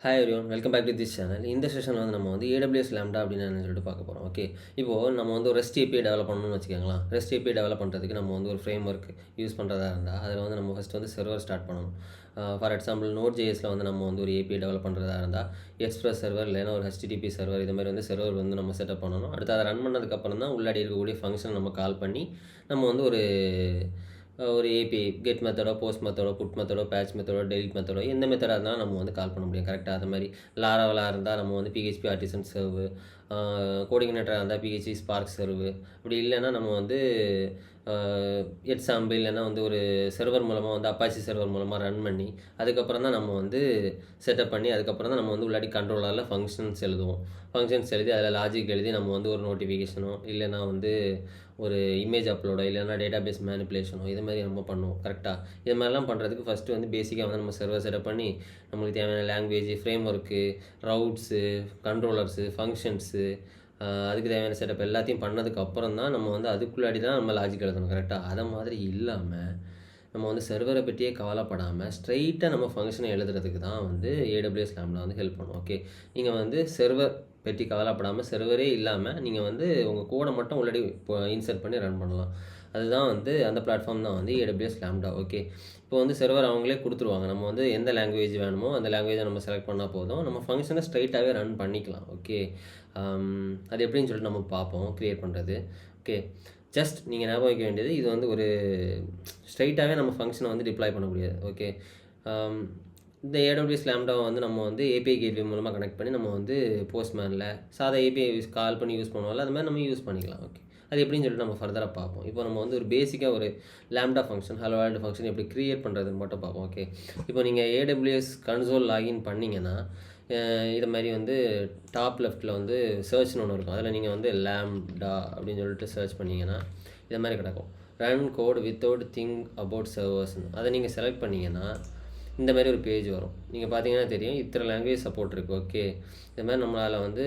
Hi everyone, welcome back to this channel. இந்த செஷனில் வந்து நம்ம வந்து ஏடபிள்யூஎஸ் லேம்டா அப்படின்னு என்ன சொல்லிட்டு பார்க்க போகிறோம். ஓகே, இப்போது நம்ம வந்து ஒரு ரெஸ்ட் ஏபிஐ டெவலப் பண்ணணும்னு வச்சுக்கோங்களேன். ரெஸ்ட் ஏபிஐ டெவலப் பண்ணுறதுக்கு நம்ம வந்து ஒரு ஃப்ரேம் ஒர்க் யூஸ் பண்ணுறதா இருந்தால் அதில் வந்து நம்ம ஃபஸ்ட்டு வந்து சர்வர் ஸ்டார்ட் பண்ணணும். ஃபார் எக்ஸாம்பிள் நோட் ஜேஎஸில் வந்து நம்ம வந்து ஒரு ஏபிஐ டெவலப் பண்ணுறதா இருந்தால் எக்ஸ்பிரஸ் சர்வர் இல்லைன்னா ஒரு ஹெச்டிடிபி சர்வர் இது மாதிரி வந்து சர்வர் வந்து நம்ம செட்டப் பண்ணணும். அடுத்து அதை ரன் பண்ணதுக்கப்புறம் தான் உள்ளாடி இருக்கக்கூடிய ஃபங்க்ஷன் நம்ம கால் பண்ணி நம்ம வந்து ஒரு ஏபிஐ கெட் மெத்தடோ, போஸ்ட் மெத்தடோ, புட் மெத்தடோ, பேட்ச் மெத்தடோ, டெலிட் மெத்தடோ எந்த மெத்தடாக இருந்தாலும் நம்ம வந்து கால் பண்ண முடியும். கரெக்டாக அது மாதிரி லாராவலாக இருந்தால் நம்ம வந்து பிஹெச்பி ஆர்டிசன் சர்வு, கோஆர்டினேட்டராக இருந்தால் பிஹெச்பி ஸ்பார்க் சர்வு, அப்படி இல்லைன்னா நம்ம வந்து எக்ஸாம்பிள் இல்லைன்னா வந்து ஒரு சர்வர் மூலமாக வந்து அப்பாச்சி சர்வர் மூலமாக ரன் பண்ணி அதுக்கப்புறம் தான் நம்ம வந்து செட்டப் பண்ணி அதுக்கப்புறம் தான் நம்ம வந்து உள்ளாடி கண்ட்ரோலரில் ஃபங்க்ஷன்ஸ் எழுதுவோம். ஃபங்க்ஷன்ஸ் எழுதி அதில் லாஜிக் எழுதி நம்ம வந்து ஒரு நோட்டிஃபிகேஷனோ இல்லைன்னா வந்து ஒரு இமேஜ் அப்லோடோ இல்லைன்னா டேட்டா பேஸ் மேனிப்புலேஷனோ இது மாதிரி நம்ம பண்ணுவோம். கரெக்டாக இது மாதிரிலாம் பண்ணுறதுக்கு ஃபஸ்ட்டு வந்து பேசிக்காக வந்து நம்ம சர்வர் செட்டப் பண்ணி நம்மளுக்கு தேவையான லாங்குவேஜ், ஃப்ரேம் ஒர்க்கு, ரவுட்ஸு, கண்ட்ரோலர்ஸு, ஃபங்க்ஷன்ஸு, அதுக்கு தேவையான செட்டப் எல்லாத்தையும் பண்ணதுக்கு அப்புறம் தான் நம்ம வந்து அதுக்குள்ளாடி தான் நம்ம லாஜிக் எழுதணும். கரெக்டாக அதை மாதிரி இல்லாமல் நம்ம வந்து சர்வரை பற்றியே கவலைப்படாமல் ஸ்ட்ரைட்டாக நம்ம ஃபங்க்ஷனை எழுதுறதுக்கு தான் வந்து ஏடபிள்யூஎஸ் லேம்டா வந்து ஹெல்ப் பண்ணும். ஓகே, நீங்கள் வந்து சர்வர் பற்றி கவலைப்படாமல் சர்வரே இல்லாமல் நீங்கள் வந்து உங்கள் கோடை மட்டும் உள்ளாடி இன்சர்ட் பண்ணி ரன் பண்ணலாம். அதுதான் வந்து அந்த பிளாட்ஃபார்ம் தான் வந்து ஏடபிள்யூஎஸ் லேம்டா. ஓகே, இப்போ வந்து சர்வர் அவங்களே கொடுத்துருவாங்க. நம்ம வந்து எந்த லாங்குவேஜ் வேணுமோ அந்த லாங்குவேஜை நம்ம செலக்ட் பண்ணால் போதும், நம்ம ஃபங்க்ஷனை ஸ்ட்ரைட்டாகவே ரன் பண்ணிக்கலாம். ஓகே, அது எப்படின்னு சொல்லிட்டு நம்ம பார்ப்போம் க்ரியேட் பண்ணுறது. ஓகே, ஜஸ்ட் நீங்கள் ஞாபகம் வைக்க வேண்டியது இது வந்து ஒரு ஸ்ட்ரைட்டாகவே நம்ம ஃபங்க்ஷனை வந்து டிப்ளாய் பண்ண முடியாது. ஓகே, இந்த ஏடபிள்யூஎஸ் லேம்டாவை வந்து நம்ம வந்து ஏபிஐ கேட்வே மூலமாக கனெக்ட் பண்ணி நம்ம வந்து போஸ்ட்மேனில் சாதா ஏபிஐ கால் பண்ணி யூஸ் பண்ணுவோம்ல, அது மாதிரி நம்ம யூஸ் பண்ணிக்கலாம். ஓகே, அது எப்படின்னு சொல்லிட்டு நம்ம ஃபர்தராக பார்ப்போம். இப்போ நம்ம வந்து ஒரு பேசிக்காக ஒரு lambda function, hello world function எப்படி க்ரியேட் பண்ணுறதுன்னு மட்டும் பார்ப்போம். ஓகே, இப்போ நீங்கள் ஏடபிள்யூஎஸ் கன்சோல் லாகின் பண்ணிங்கன்னா இது மாதிரி வந்து டாப் லெஃப்ட்டில் வந்து சர்ச்னு ஒன்று இருக்கும். அதில் நீங்கள் வந்து லேம்டா அப்படின்னு சொல்லிட்டு சர்ச் பண்ணிங்கன்னா இது மாதிரி கிடக்கும். Run code without think about சர்வர்ஸ்னு அதை நீங்கள் செலக்ட் பண்ணிங்கன்னா இந்த மாதிரி ஒரு பேஜ் வரும். நீங்கள் பார்த்தீங்கன்னா தெரியும் இத்தனை லாங்குவேஜ் சப்போர்ட் இருக்குது. ஓகே, இது மாதிரி நம்மளால் வந்து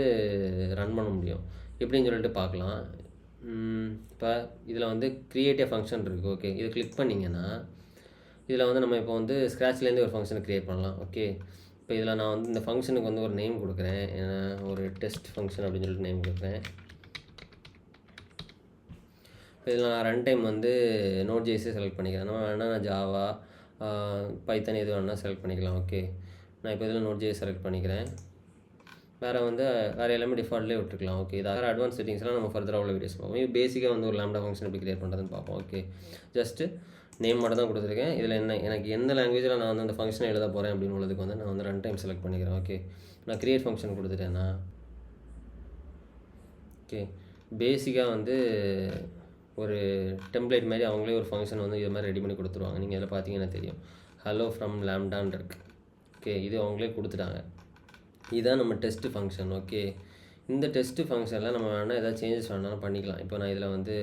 ரன் பண்ண முடியும். எப்படின்னு சொல்லிட்டு பார்க்கலாம். இப்போ இதில் வந்து க்ரியேட்டிவ் ஃபங்க்ஷன் இருக்குது. ஓகே, இதை கிளிக் பண்ணிங்கன்னா இதில் வந்து நம்ம இப்போ வந்து ஸ்க்ராட்ச்லேருந்து ஒரு ஃபங்க்ஷனை க்ரியேட் பண்ணலாம். ஓகே, இப்போ இதில் நான் வந்து இந்த ஃபங்க்ஷனுக்கு வந்து ஒரு நேம் கொடுக்குறேன். ஒரு டெஸ்ட் ஃபங்க்ஷன் அப்படின்னு சொல்லிட்டு நேம் கொடுக்குறேன். இப்போ இதில் நான் ரன் டைம் வந்து நோட் ஜேஸே செலக்ட் பண்ணிக்கிறேன். நம்ம வேணால் நான் ஜாவா, பைத்தன் எது வேணால் செலக்ட் பண்ணிக்கலாம். ஓகே, நான் இப்போ இதில் நோட் ஜேஸ் செலக்ட் பண்ணிக்கிறேன். வேறு எல்லாமே டிஃபால்ட்லேயே விட்டுருக்கலாம். ஓகே, இது வேறு அட்வான்ஸ் செட்டிங்ஸ்லாம் நம்ம ஃபர்தராக உள்ள வீடியோஸ் பார்ப்போம். இது பேசிக்காக வந்து ஒரு லேம்டா ஃபங்க்ஷன் எப்படி க்ரியேட் பண்ணுறதுன்னு பார்ப்போம். ஓகே, ஜஸ்ட்டு நேம் மட்டும் தான் கொடுத்துருக்கேன். இதில் எனக்கு எந்த லாங்குவேஜில் நான் வந்து அந்த ஃபங்க்ஷனை எழுத போகிறேன் அப்படின்னு உள்ளதுக்கு வந்து நான் வந்து ரன் டைம் செலக்ட் பண்ணிக்கிறேன். ஓகே, நான் க்ரியேட் ஃபங்க்ஷன் கொடுத்துட்டேன்னா ஓகே, பேசிக்காக வந்து ஒரு டெம்ப்ளேட் மாதிரி அவங்களே ஒரு ஃபங்க்ஷன் வந்து இது மாதிரி ரெடி பண்ணி கொடுத்துருவாங்க. நீங்கள் இதில் பார்த்தீங்கன்னா தெரியும் ஹலோ ஃப்ரம் லேம்டான் இருக்குது. ஓகே, இது அவங்களே கொடுத்துட்டாங்க. இதுதான் நம்ம டெஸ்ட்டு ஃபங்க்ஷன். ஓகே, இந்த டெஸ்ட்டு ஃபங்க்ஷனில் நம்ம வேணால் எதாவது சேஞ்சஸ் வேணாலும் பண்ணிக்கலாம். இப்போ நான் இதில் வந்து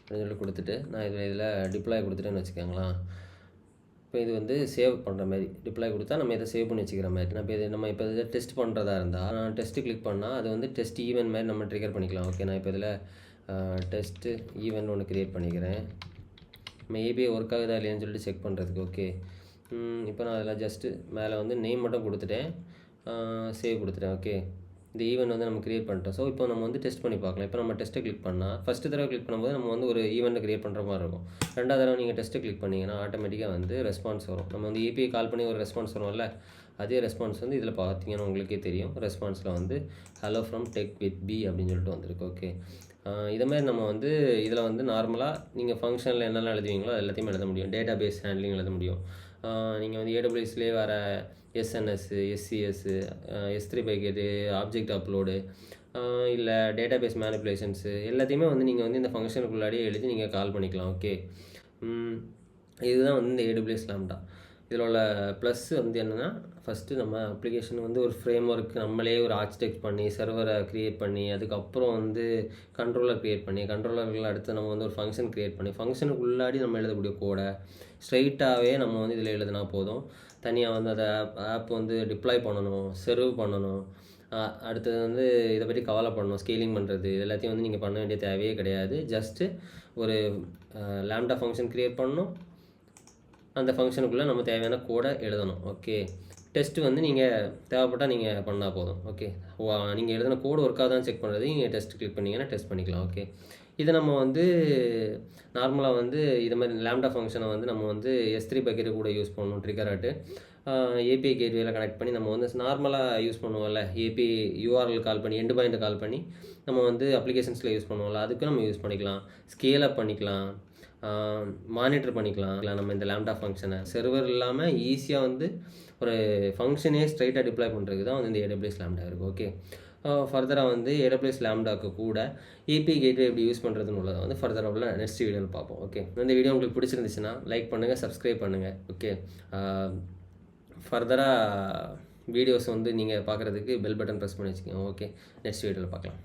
அப்படின்னு சொல்லி கொடுத்துட்டு நான் இதில் டிப்ளாய் கொடுத்துட்டேன்னு வச்சுக்கோங்களேன். இப்போ இது வந்து சேவ் பண்ணுற மாதிரி டிப்ளாய் கொடுத்தா நம்ம இதை சேவ் பண்ணி வச்சுக்கிற மாதிரி. நம்ம இப்போ இதை டெஸ்ட் பண்ணுறதா இருந்தால் நான் டெஸ்ட்டு கிளிக் பண்ணால் அது வந்து டெஸ்ட் ஈவென்ட் மாதிரி நம்ம ட்ரிகர் பண்ணிக்கலாம். ஓகே, நான் இப்போ இதில் டெஸ்ட்டு ஈவெண்ட் ஒன்று க்ரியேட் பண்ணிக்கிறேன். நம்ம ஏபிஐ ஒர்க் ஆகுதா இல்லையான்னு சொல்லிட்டு செக் பண்ணுறதுக்கு. ஓகே, இப்போ நான் அதில் ஜஸ்ட்டு மேலே வந்து நேம் மட்டும் கொடுத்துட்டேன், சேவ் கொடுத்துட்டேன். ஓகே, இந்த ஈவெண்ட் வந்து நம்ம க்ரியேட் பண்ணிட்டோம். ஸோ இப்போ நம்ம வந்து டெஸ்ட் பண்ணி பார்க்கலாம். இப்போ நம்ம டெஸ்ட்டை கிளிக் பண்ணால் ஃபஸ்ட்டு தடவை கிளிக் பண்ணும்போது நம்ம வந்து ஒரு ஈவெண்ட்டை க்ரியேட் பண்ணுற மாதிரி இருக்கும். ரெண்டாவது தடவை நீங்கள் டெஸ்ட்டை கிளிக் பண்ணிங்கன்னா ஆட்டோமேட்டிக்காக வந்து ரெஸ்பான்ஸ் வரும். நம்ம வந்து ஏபிஐ கால் பண்ணி ஒரு ரெஸ்பான்ஸ் வரும்ல, அதே ரெஸ்பான்ஸ் வந்து இதில் பார்த்தீங்கன்னா உங்களுக்கே தெரியும். ரெஸ்பான்ஸில் வந்து hello from tech with B அப்படின்னு சொல்லிட்டு வந்திருக்கு. ஓகே, இதேமாதிரி நம்ம வந்து இதில் வந்து நார்மலாக நீங்கள் ஃபங்க்ஷனில் என்னெல்லாம் எழுதுவீங்களோ அது எல்லாத்தையுமே எழுத முடியும். டேட்டா பேஸ் ஹேண்ட்லிங் எழுத முடியும். நீங்கள் வந்து ஏடபிள்யூஎஸ்லேயே வர எஸ்என்எஸ்ஸு, எஸ்சிஎஸ்ஸு, S3 பைக்கெட்டு, ஆப்ஜெக்ட் அப்லோடு, இல்லை டேட்டா பேஸ் மேனிப்புலேஷன்ஸு எல்லாத்தையுமே வந்து நீங்கள் வந்து இந்த ஃபங்க்ஷனுக்குள்ளாடியே எழுதி நீங்கள் கால் பண்ணிக்கலாம். ஓகே, இதுதான் வந்து இந்த ஏடபிள்யூஎஸ் லேம்டா. இதில் உள்ள ப்ளஸ் வந்து என்னென்னா ஃபஸ்ட்டு நம்ம அப்ளிகேஷன் வந்து ஒரு ஃப்ரேம் ஒர்க் நம்மளே ஒரு ஆர்கிடெக்ட் பண்ணி சர்வரை க்ரியேட் பண்ணி அதுக்கப்புறம் வந்து கண்ட்ரோலர் க்ரியேட் பண்ணி கண்ட்ரோலர்கள் அடுத்து நம்ம வந்து ஒரு ஃபங்க்ஷன் க்ரியேட் பண்ணி ஃபங்க்ஷனுக்கு உள்ளாடி நம்ம எழுதக்கூடிய கோடை ஸ்ட்ரைட்டாகவே நம்ம வந்து இதில் எழுதினா போதும். தனியாக வந்து அதை ஆப் வந்து டிப்ளாய் பண்ணணும், சர்வ் பண்ணணும், அடுத்தது வந்து இதை பற்றி கவலைப்படணும், ஸ்கேலிங் பண்ணுறது இது எல்லாத்தையும் வந்து நீங்கள் பண்ண வேண்டிய தேவையே கிடையாது. ஜஸ்ட்டு ஒரு லேம்டா ஃபங்க்ஷன் க்ரியேட் பண்ணணும், அந்த ஃபங்க்ஷனுக்குள்ளே நம்ம தேவையான கோடை எழுதணும். ஓகே, டெஸ்ட்டு வந்து நீங்கள் தேவைப்பட்டால் நீங்கள் பண்ணால் போதும். ஓகே, நீங்கள் எழுதின கோடு ஒர்க்காக தான் செக் பண்ணுறது. நீங்கள் டெஸ்ட் கிளிக் பண்ணிங்கன்னா டெஸ்ட் பண்ணிக்கலாம். ஓகே, இதை நம்ம வந்து நார்மலாக வந்து இது மாதிரி லேம்டா ஃபங்க்ஷனை வந்து நம்ம வந்து S3 பக்கெட்டு கூட யூஸ் பண்ணணும். ட்ரிகர் ஆட்டு ஏபிஐ கேட்வேல கனெக்ட் பண்ணி நம்ம வந்து நார்மலாக யூஸ் பண்ணுவோம்ல, ஏபிஐ யூஆர்எல் கால் பண்ணி எண்டு பாயிண்ட்டை கால் பண்ணி நம்ம வந்து அப்ளிகேஷன்ஸில் யூஸ் பண்ணுவோம்ல, அதுக்கும் நம்ம யூஸ் பண்ணிக்கலாம். ஸ்கேல் அப் பண்ணிக்கலாம், மானிட்டர் பண்ணிக்கலாம். நம்ம இந்த லேம்டா ஃபங்க்ஷனை சர்வர் இல்லாமல் ஈஸியாக வந்து ஒரு ஃபங்க்ஷனே ஸ்ட்ரைட்டாக டிப்ளாய் பண்ணுறதுக்கு தான் வந்து இந்த AWS லேம்டா இருக்குது. ஓகே, ஃபர்தராக வந்து AWS லேம்டாக்கு கூட ஏபிஐ கேட்வே எப்படி யூஸ் பண்ணுறதுன்னு உள்ளதை வந்து ஃபர்தராக நெக்ஸ்ட் வீடியோவில் பார்ப்போம். ஓகே, இந்த வீடியோ உங்களுக்கு பிடிச்சிருந்துச்சுன்னா லைக் பண்ணுங்கள், சப்ஸ்கிரைப் பண்ணுங்கள். ஓகே, ஃபர்தராக வீடியோஸ் வந்து நீங்கள் பார்க்குறதுக்கு பெல் பட்டன் ப்ரெஸ் பண்ணி வச்சுக்கோங்க. ஓகே, நெக்ஸ்ட் வீடியோவில் பார்க்கலாம்.